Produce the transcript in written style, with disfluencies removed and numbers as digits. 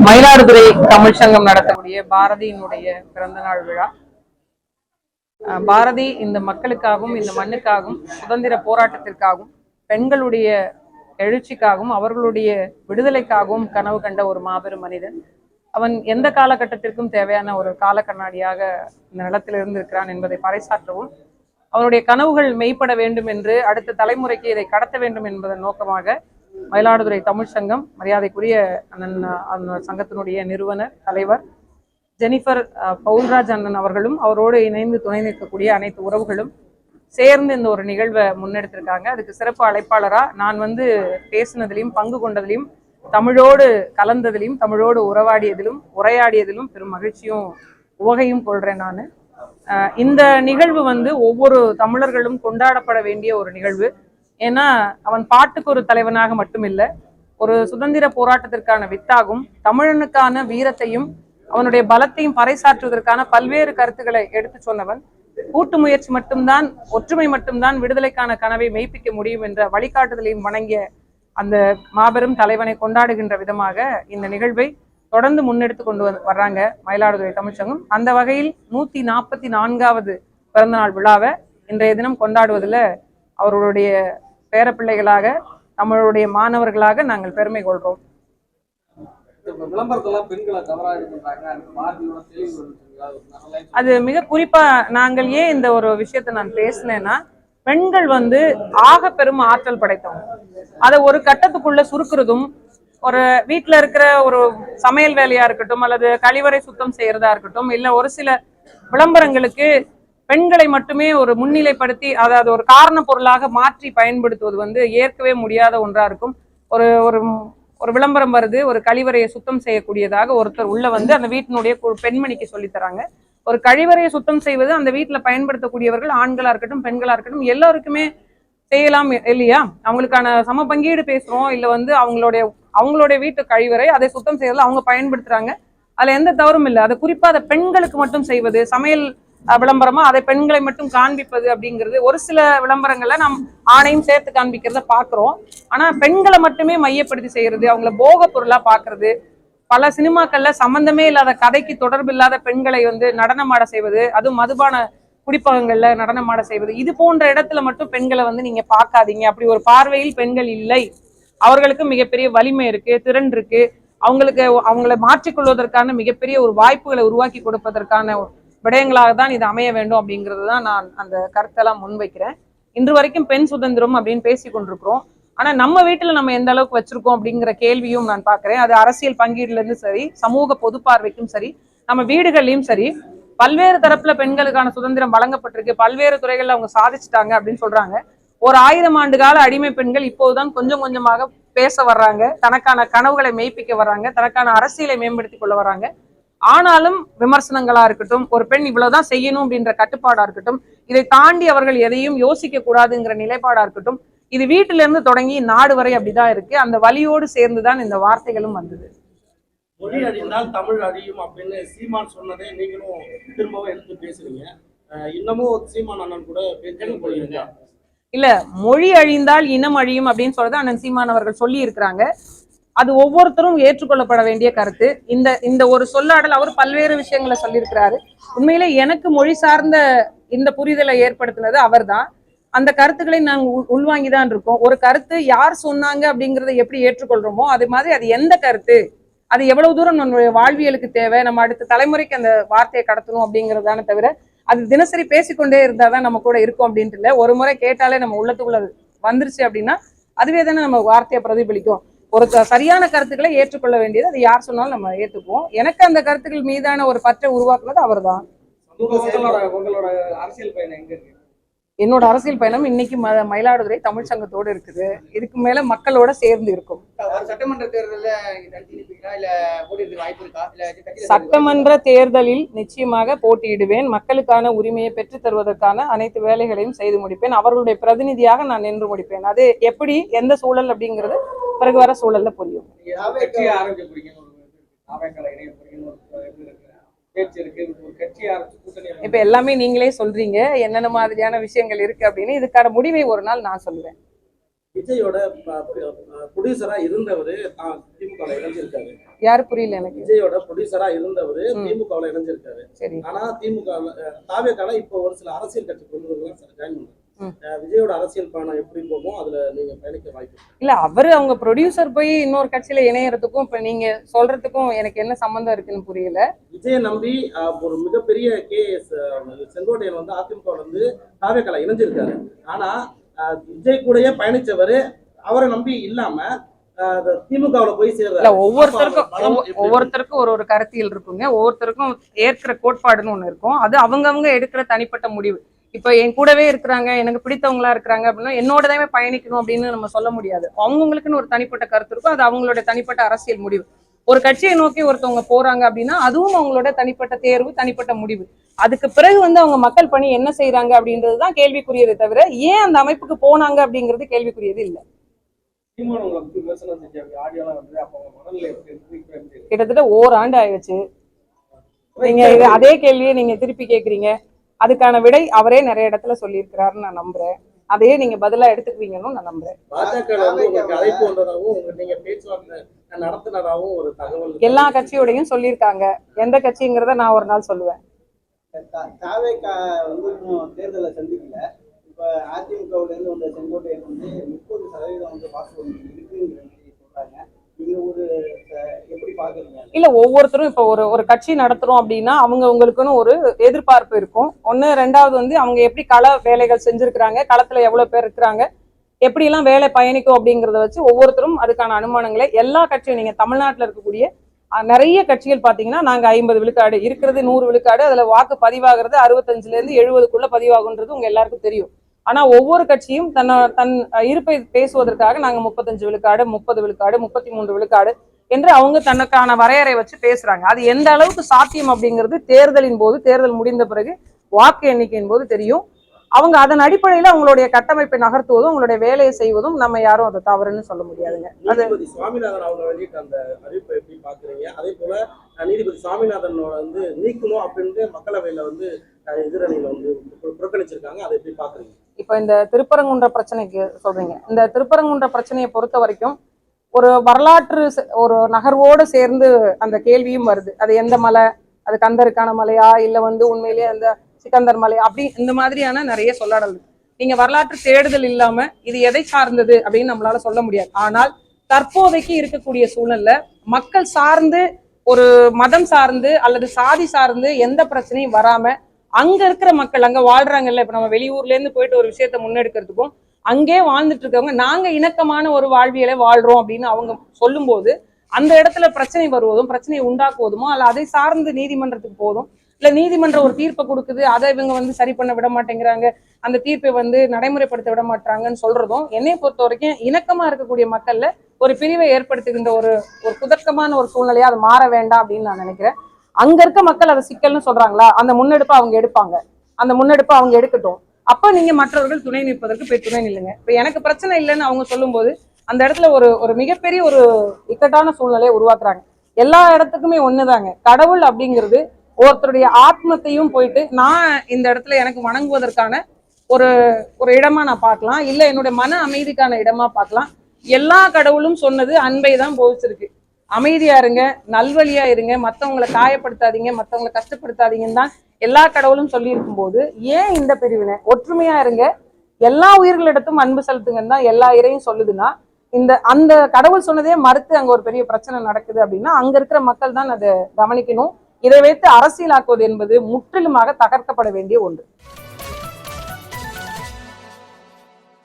மயிலாடுதுறை தமிழ் சங்கம் நடத்தக்கூடிய பாரதியினுடைய பிறந்த நாள் விழா. பாரதி இந்த மக்களுக்காகவும் இந்த மண்ணுக்காகவும் சுதந்திர போராட்டத்திற்காகவும் பெண்களுடைய எழுச்சிக்காகவும் அவர்களுடைய விடுதலைக்காகவும் கனவு கண்ட ஒரு மாபெரும் மனிதன். அவன் எந்த காலகட்டத்திற்கும் தேவையான ஒரு கால கண்ணாடியாக இந்த நிலத்தில் இருந்திருக்கிறான் என்பதை பறைசாற்றவும் அவனுடைய கனவுகள் மெய்ப்பட வேண்டும் என்று அடுத்த தலைமுறைக்கு இதை கடத்த வேண்டும் என்பதன் நோக்கமாக மயிலாடுதுறை தமிழ் சங்கம் மரியாதைக்குரிய அந்த சங்கத்தினுடைய நிறுவனர் தலைவர் ஜெனிஃபர் பவுல்ராஜ் அண்ணன் அவர்களும் அவரோடு இணைந்து துணை நிற்கக்கூடிய அனைத்து உறவுகளும் சேர்ந்து இந்த ஒரு நிகழ்வை முன்னெடுத்திருக்காங்க. அதுக்கு சிறப்பு அழைப்பாளரா நான் பேசினதிலையும் பங்கு கொண்டதிலையும் தமிழோடு கலந்ததிலையும் தமிழோடு உறவாடியதிலும் உரையாடியதிலும் பெரும் மகிழ்ச்சியும் உவகையும் கொள்றேன். நான் இந்த நிகழ்வு ஒவ்வொரு தமிழர்களும் கொண்டாடப்பட வேண்டிய ஒரு நிகழ்வு. ஏன்னா அவன் பாட்டுக்கு ஒரு தலைவனாக மட்டுமில்லை, ஒரு சுதந்திர போராட்டத்திற்கான வித்தாகும் தமிழனுக்கான வீரத்தையும் அவனுடைய பலத்தையும் பறைசாற்றுவதற்கான பல்வேறு கருத்துக்களை எடுத்து சொன்னவன். கூட்டு முயற்சி மட்டும்தான், ஒற்றுமை மட்டும்தான் விடுதலைக்கான கனவை மெய்ப்பிக்க முடியும் என்ற வழிகாட்டுதலையும் வணங்கிய அந்த மாபெரும் தலைவனை கொண்டாடுகின்ற விதமாக இந்த நிகழ்வை தொடர்ந்து முன்னெடுத்து கொண்டு வர்றாங்க மயிலாடுதுறை தமிழ்ச்சங்கம். அந்த வகையில் 144வது பிறந்தநாள் விழாவை இன்றைய தினம் கொண்டாடுவதில் அவர்களுடைய பேரப்பிள்ளைகளாக நம்மளுடைய மாணவர்களாக நாங்கள் பெருமை கொள்றோம். அது மிக குறிப்பா நாங்கள் ஏன் இந்த ஒரு விஷயத்தை நான் பேசினேன்னா, பெண்கள் ஆக பெரும் ஆற்றல் படைத்தவங்க. அதை ஒரு கட்டத்துக்குள்ள சுருக்குறதும், ஒரு வீட்டுல இருக்கிற ஒரு சமையல் வேலையா இருக்கட்டும் அல்லது கழிவறை சுத்தம் செய்யறதா இருக்கட்டும், இல்ல ஒரு சில விளம்பரங்களுக்கு பெண்களை மட்டுமே ஒரு முன்னிலைப்படுத்தி அதாவது ஒரு காரண பொருளாக மாற்றி பயன்படுத்துவது ஏற்கவே முடியாத ஒன்றா இருக்கும். ஒரு ஒரு ஒரு விளம்பரம் வருது, ஒரு கழிவறையை சுத்தம் செய்யக்கூடியதாக ஒருத்தர் உள்ள அந்த வீட்டினுடைய பெண்மணிக்கு சொல்லித்தராங்க. ஒரு கழிவறையை சுத்தம் செய்வது அந்த வீட்டுல பயன்படுத்தக்கூடியவர்கள் ஆண்களா இருக்கட்டும் பெண்களா இருக்கட்டும் எல்லாருக்குமே செய்யலாம் இல்லையா? அவங்களுக்கான சம பங்கீடு பேசுறோம். இல்ல அவங்களுடைய வீட்டு கழிவறை அதை சுத்தம் செய்யறதுல அவங்க பயன்படுத்துறாங்க, அதுல எந்த தவறும் இல்லை. அதை குறிப்பா அதை பெண்களுக்கு மட்டும் செய்வது, சமையல் விளம்பரமா அதை பெண்களை மட்டும் காண்பிப்பது அப்படிங்கிறது ஒரு சில விளம்பரங்கள்ல நாம் ஆணையும் சேர்த்து காண்பிக்கிறத பாக்குறோம். ஆனா பெண்களை மட்டுமே மையப்படுத்தி செய்யறது, அவங்கள போக பொருளா பாக்குறது, பல சினிமாக்கள்ல சம்பந்தமே இல்லாத கதைக்கு தொடர்பு இல்லாத பெண்களை நடனமாட செய்வது, அதுவும் மதுபான குடிப்பகங்கள்ல நடனமாட செய்வது, இது போன்ற இடத்துல மட்டும் பெண்களை நீங்க பார்க்காதீங்க. அப்படி ஒரு பார்வையில் பெண்கள் இல்லை. அவர்களுக்கு மிகப்பெரிய வலிமை இருக்கு, திறன் இருக்கு. அவங்களை மாற்றிக்கொள்வதற்கான மிகப்பெரிய ஒரு வாய்ப்புகளை உருவாக்கி கொடுப்பதற்கான விடயங்களாக தான் இது அமைய வேண்டும் அப்படிங்கிறது தான் நான் அந்த கருத்தெல்லாம் முன்வைக்கிறேன். இன்று வரைக்கும் பெண் சுதந்திரம் அப்படின்னு பேசி கொண்டிருக்கிறோம். ஆனா நம்ம வீட்டுல நம்ம எந்த அளவுக்கு வச்சிருக்கோம் அப்படிங்கிற கேள்வியும் நான் பாக்குறேன். அது அரசியல் பங்கீடுல இருந்து சரி, சமூக பொது பார்வைக்கும் சரி, நம்ம வீடுகள்லயும் சரி, பல்வேறு தரப்புல பெண்களுக்கான சுதந்திரம் வழங்கப்பட்டிருக்கு, பல்வேறு துறைகள்ல அவங்க சாதிச்சுட்டாங்க அப்படின்னு சொல்றாங்க. ஒரு 1000 ஆண்டு கால அடிமை பெண்கள் இப்போதுதான் கொஞ்சம் கொஞ்சமாக பேச வர்றாங்க, தனக்கான கனவுகளை மெய்ப்பிக்க வர்றாங்க, தனக்கான அரசியலை மேம்படுத்திக் கொள்ள வர்றாங்க. ஆனாலும் விமர்சனங்களா இருக்கட்டும், ஒரு பெண் இவ்வளவுதான் செய்யணும் அப்படின்ற கட்டுப்பாடா இருக்கட்டும், இதை தாண்டி அவர்கள் எதையும் யோசிக்க கூடாதுங்கிற நிலைப்பாடா இருக்கட்டும், இது வீட்டில இருந்து தொடங்கி நாடு வரை அப்படிதான் இருக்கு. அந்த வலியோடு சேர்ந்துதான் இந்த வார்த்தைகளும் வந்தது. மொழி அழிந்தால் தமிழ் அழியும் அப்படின்னு சீமான் சொன்னதை நீங்களும் திரும்பவும் எடுத்து பேசுறீங்க. இன்னமும் சீமான் அண்ணன் கூட பேசுறீங்க. இல்ல, மொழி அழிந்தால் இனம் அழியும் அப்படின்னு சொல்றது அண்ணன் சீமான் அவர்கள் சொல்லி இருக்கிறாங்க. அது ஒவ்வொருத்தரும் ஏற்றுக்கொள்ளப்பட வேண்டிய கருத்து. இந்த ஒரு சொல்லாடல் அவர் பல்வேறு விஷயங்களை சொல்லியிருக்கிறாரு. உண்மையிலே எனக்கு மொழி சார்ந்த இந்த புரிதலை ஏற்படுத்தினது அவர் தான். அந்த கருத்துக்களை நாங்கள் உள்வாங்கிதான் இருக்கோம். ஒரு கருத்து யார் சொன்னாங்க அப்படிங்கிறத எப்படி ஏற்றுக்கொள்றோமோ அது மாதிரி அது எந்த கருத்து, அது எவ்வளவு தூரம் நம்மளுடைய வாழ்வியலுக்கு தேவை, நம்ம அடுத்த தலைமுறைக்கு அந்த வார்த்தையை கடத்தணும் அப்படிங்கிறதான தவிர அது தினசரி பேசிக்கொண்டே இருந்தாதான் நம்ம கூட இருக்கும் அப்படின்ட்டு இல்லை. ஒரு முறை கேட்டாலே நம்ம உள்ளத்துக்குள்ள வந்துருச்சு அப்படின்னா அதுவே தானே நம்ம வார்த்தையை பிரதிபலிக்கும். ஒரு சரியான கருத்துக்களை ஏற்றுக்கொள்ள வேண்டியது அது யார் சொன்னாலும் நம்ம ஏற்றுக்குவோம். எனக்கு அந்த கருத்துக்கள் மீதான ஒரு பற்றை உருவாக்குனது அவர் தான். அரசியல் பயணம் எங்க இருக்கு? என்னோட அரசியல் பயணம் இன்னைக்கு மயிலாடுதுறை தமிழ் சங்கத்தோடு இருக்குது. இதுக்கு மேல மக்களோட சேர்ந்து இருக்கும். சட்டமன்ற தேர்தலில் நிச்சயமாக போட்டியிடுவேன். மக்களுக்கான உரிமையை பெற்றுத் தருவதற்கான அனைத்து வேலைகளையும் செய்து முடிப்பேன். அவர்களுடைய பிரதிநிதியாக நான் நின்று முடிப்பேன். அது எப்படி, எந்த சூழல் அப்படிங்கிறது பிறகு வர சூழல்ல புரியும். இப்ப எல்லாமே நீங்களே சொல்றீங்க என்னென்ன மாதிரியான விஷயங்கள் இருக்கு அப்படின்னு. இதுக்கான முடிவை ஒரு நாள் நான் சொல்லுவேன். விஜயோட ப்ரொடியூசரா இருந்தவர் திமுக இணைஞ்சிருக்காரு. யாரு புரியல எனக்கு. விஜயோட ப்ரொடியூசரா இருந்தவர் திமுக இணைஞ்சிருக்காரு. சரி. ஆனா திமுக தாவேக்கால இப்போ ஒரு சில அரசியல் கட்சி பிரமுகர்கள் ஜாயின் பண்ணாங்க. விஜயோட அரசியல் பயணம் எப்படி போகும், அதுல நீங்க பயணிக்க வாய்ப்பு இல்ல. அவரு அவங்க ப்ரொடியூசர் போய் இன்னொரு கட்சியில இணையறதுக்கும் இப்ப நீங்க சொல்றதுக்கும் எனக்கு என்ன சம்பந்தம் இருக்குன்னு புரியல. விஜயை நம்பி ஒரு மிகப்பெரிய கேஎஸ் செங்கோட்டையன் வந்து அதிமுக வந்து தாவேக்கால இணைஞ்சிருக்காரு. ஆனா விஜய் கூடயே பயணிச்சவரு அவரை நம்பி இல்லாம திமுகவுல போய் சேர்றாரு. ஒவ்வொருத்தருக்கும் ஒரு கருத்தியல் இருக்குங்க. ஒவ்வொருத்தருக்கும் ஏற்கிற கோட்பாடுன்னு ஒண்ணு இருக்கும். அது அவங்கவங்க எடுக்கிற தனிப்பட்ட முடிவு. இப்ப என் கூடவே இருக்கிறாங்க, எனக்கு பிடித்தவங்களா இருக்கிறாங்க அப்படின்னா என்னோடதாவே பயணிக்கணும் அப்படின்னு நம்ம சொல்ல முடியாது. அவங்கவுங்களுக்குன்னு ஒரு தனிப்பட்ட கருத்து இருக்கும். அது அவங்களோட தனிப்பட்ட அரசியல் முடிவு. ஒரு கட்சியை நோக்கி ஒருத்தவங்க போறாங்க அப்படின்னா அதுவும் அவங்களோட தனிப்பட்ட தேர்வு, தனிப்பட்ட முடிவு. அதுக்கு பிறகு வந்து அவங்க மக்கள் பணி என்ன செய்யறாங்க அப்படின்றதுதான் கேள்விக்குரியதை தவிர ஏன் அந்த அமைப்புக்கு போனாங்க அப்படிங்கிறது கேள்விக்குரியது இல்லை. கிட்டத்தட்ட ஓராண்டு ஆயிடுச்சு. நீங்க அதே கேள்வியை நீங்க திருப்பி கேக்குறீங்க. அதுக்கான விடை அவரே நிறைய இடத்துல சொல்லியிருக்கிறாருன்னு நான் நம்புறேன். அதையே நீங்க பதிலா எடுத்துக்குவீங்கன்னு நான் நம்புறேன். எல்லா கட்சியோடையும் சொல்லியிருக்காங்க. எந்த கட்சிங்கிறத நான் ஒரு நாள் சொல்லுவேன். தேர்தலை சந்திக்கல. இப்ப அதிமுகவுல இருந்து வந்த செங்கோட்டையன் வந்து 30% வந்து வாக்குறுதி இருக்குன்னு சொல்றாங்க. இல்ல, ஒவ்வொருத்தரும் இப்ப ஒரு கட்சி நடத்துறோம் அப்படின்னா அவங்களுக்குன்னு ஒரு எதிர்பார்ப்பு இருக்கும். ஒண்ணு. ரெண்டாவது வந்து அவங்க எப்படி கள வேலைகள் செஞ்சிருக்கிறாங்க, களத்துல எவ்வளவு பேர் இருக்கிறாங்க, எப்படி எல்லாம் வேலை பயணிக்கும் அப்படிங்கறத வச்சு ஒவ்வொருத்தரும் அதுக்கான அனுமானங்களை எல்லா கட்சியும் நீங்க தமிழ்நாட்டுல இருக்கக்கூடிய நிறைய கட்சிகள் பாத்தீங்கன்னா நாங்க 50 விழுக்காடு இருக்கிறது, 100 விழுக்காடு, அதுல வாக்கு பதிவாகிறது 65ல இருந்து 70க்குள்ள பதிவாகுன்றது உங்க எல்லாருக்கும் தெரியும். ஆனா ஒவ்வொரு கட்சியும் தன் இருப்பை பேசுவதற்காக நாங்க 35 விழுக்காடு, 30 விழுக்காடு, 33 விழுக்காடு என்று அவங்க தனக்கான வரையறை வச்சு பேசுறாங்க. அது எந்த அளவுக்கு சாத்தியம் அப்படிங்கிறது தேர்தலின் போது, தேர்தல் முடிந்த பிறகு வாக்கு எண்ணிக்கையின் போது தெரியும். அவங்க அதன் அடிப்படையில அவங்களுடைய கட்டமைப்பை நகர்த்துவதும் அவங்களுடைய வேலையை செய்வதும் நம்ம யாரும் அதை தவறுன்னு சொல்ல முடியாதுங்க. நீதிபதி சுவாமிநாதன் அவங்க வெளியிட்ட அந்த அறிவிப்பை எப்படி பாக்குறீங்க? அதே போல நீதிபதி சுவாமிநாதன் வந்து நீக்கணும் அப்படின்னு மக்களவையில வந்து எதிரணியில வந்து புறக்கணிச்சிருக்காங்க. அதை எப்படி பாக்குறீங்க? இப்ப இந்த திருப்பரங்குன்ற பிரச்சனைக்கு சொல்றீங்க. இந்த திருப்பரங்குன்ற பிரச்சனையை பொறுத்த வரைக்கும் ஒரு வரலாற்று ஒரு நகர்வோடு சேர்ந்து அந்த கேள்வியும் வருது. அது எந்த மலை, அது கந்தருக்கான மலையா இல்ல வந்து உண்மையிலேயே அந்த சிக்கந்தர் மலை, அப்படி இந்த மாதிரியான நிறைய சொல்லாடல். நீங்க வரலாற்று தேடுதல் இல்லாம இது எதை சார்ந்தது அப்படின்னு நம்மளால சொல்ல முடியாது. ஆனால் தற்போதைக்கு இருக்கக்கூடிய சூழல்ல மக்கள் சார்ந்து, ஒரு மதம் சார்ந்து அல்லது சாதி சார்ந்து எந்த பிரச்சனையும் வராம அங்க இருக்கிற மக்கள், அங்க வாழ்றாங்கல்ல, இப்ப நம்ம வெளியூர்ல இருந்து போயிட்டு ஒரு விஷயத்த முன்னெடுக்கிறதுக்கும் அங்கே வாழ்ந்துட்டு இருக்கவங்க நாங்க இணக்கமான ஒரு வாழ்வியலை வாழ்றோம் அப்படின்னு அவங்க சொல்லும் போது அந்த இடத்துல பிரச்சனை வருவதும் பிரச்சனையை உண்டாக்குவதுமோ அல்ல அதை சார்ந்து நீதிமன்றத்துக்கு போதும் இல்ல நீதிமன்றம் ஒரு தீர்ப்பை கொடுக்குது, அதை இவங்க வந்து சரி பண்ண விட மாட்டேங்கிறாங்க, அந்த தீர்ப்பை வந்து நடைமுறைப்படுத்த விட மாட்டாங்கன்னு சொல்றதும் என்னை பொறுத்த வரைக்கும் இணக்கமா இருக்கக்கூடிய மக்கள்ல ஒரு பிரிவை ஏற்படுத்துகின்ற ஒரு குதர்க்கமான ஒரு சூழ்நிலையா அது மாற வேண்டாம் அப்படின்னு நான் நினைக்கிறேன். அங்க இருக்க மக்கள் அதை சிக்கல்னு சொல்றாங்களா, அந்த முன்னெடுப்பை அவங்க எடுப்பாங்க, அந்த முன்னெடுப்பை அவங்க எடுக்கட்டும். அப்ப நீங்க மற்றவர்கள் துணை நிற்பதற்கு போய் துணை நில்லுங்க. இப்ப எனக்கு பிரச்சனை இல்லைன்னு அவங்க சொல்லும் போது அந்த இடத்துல ஒரு மிகப்பெரிய ஒரு இக்கட்டான சூழ்நிலையை உருவாக்குறாங்க. எல்லா இடத்துக்குமே ஒண்ணுதாங்க, கடவுள் அப்படிங்கிறது ஒருத்தருடைய ஆத்மத்தையும் போயிட்டு நான் இந்த இடத்துல எனக்கு வணங்குவதற்கான ஒரு இடமா நான் பார்க்கலாம், இல்ல என்னுடைய மன அமைதிக்கான இடமா பார்க்கலாம். எல்லா கடவுளும் சொன்னது அன்பை தான் போதிச்சிருக்கு. அமைதியா இருங்க, நல்வழியா இருங்க, மற்றவங்களை காயப்படுத்தாதீங்க, மற்றவங்களை கஷ்டப்படுத்தாதீங்கன்னு தான் எல்லா கடவுளும் சொல்லி இருக்கும் போது ஏன் இந்த பிரிவினை? ஒற்றுமையா இருங்க, எல்லா உயிர்களிடத்தும் அன்பு செலுத்துங்கன்னு தான் எல்லா இறையும் சொல்லுதுன்னா அந்த கடவுள் சொன்னதே மறுத்து அங்க ஒரு பெரிய பிரச்சனை நடக்குது அப்படின்னா அங்க இருக்கிற மக்கள் தான் அதை கவனிக்கணும். இதை வைத்து அரசியலாக்குவது என்பது முற்றிலுமாக தகர்க்கப்பட வேண்டிய ஒன்று.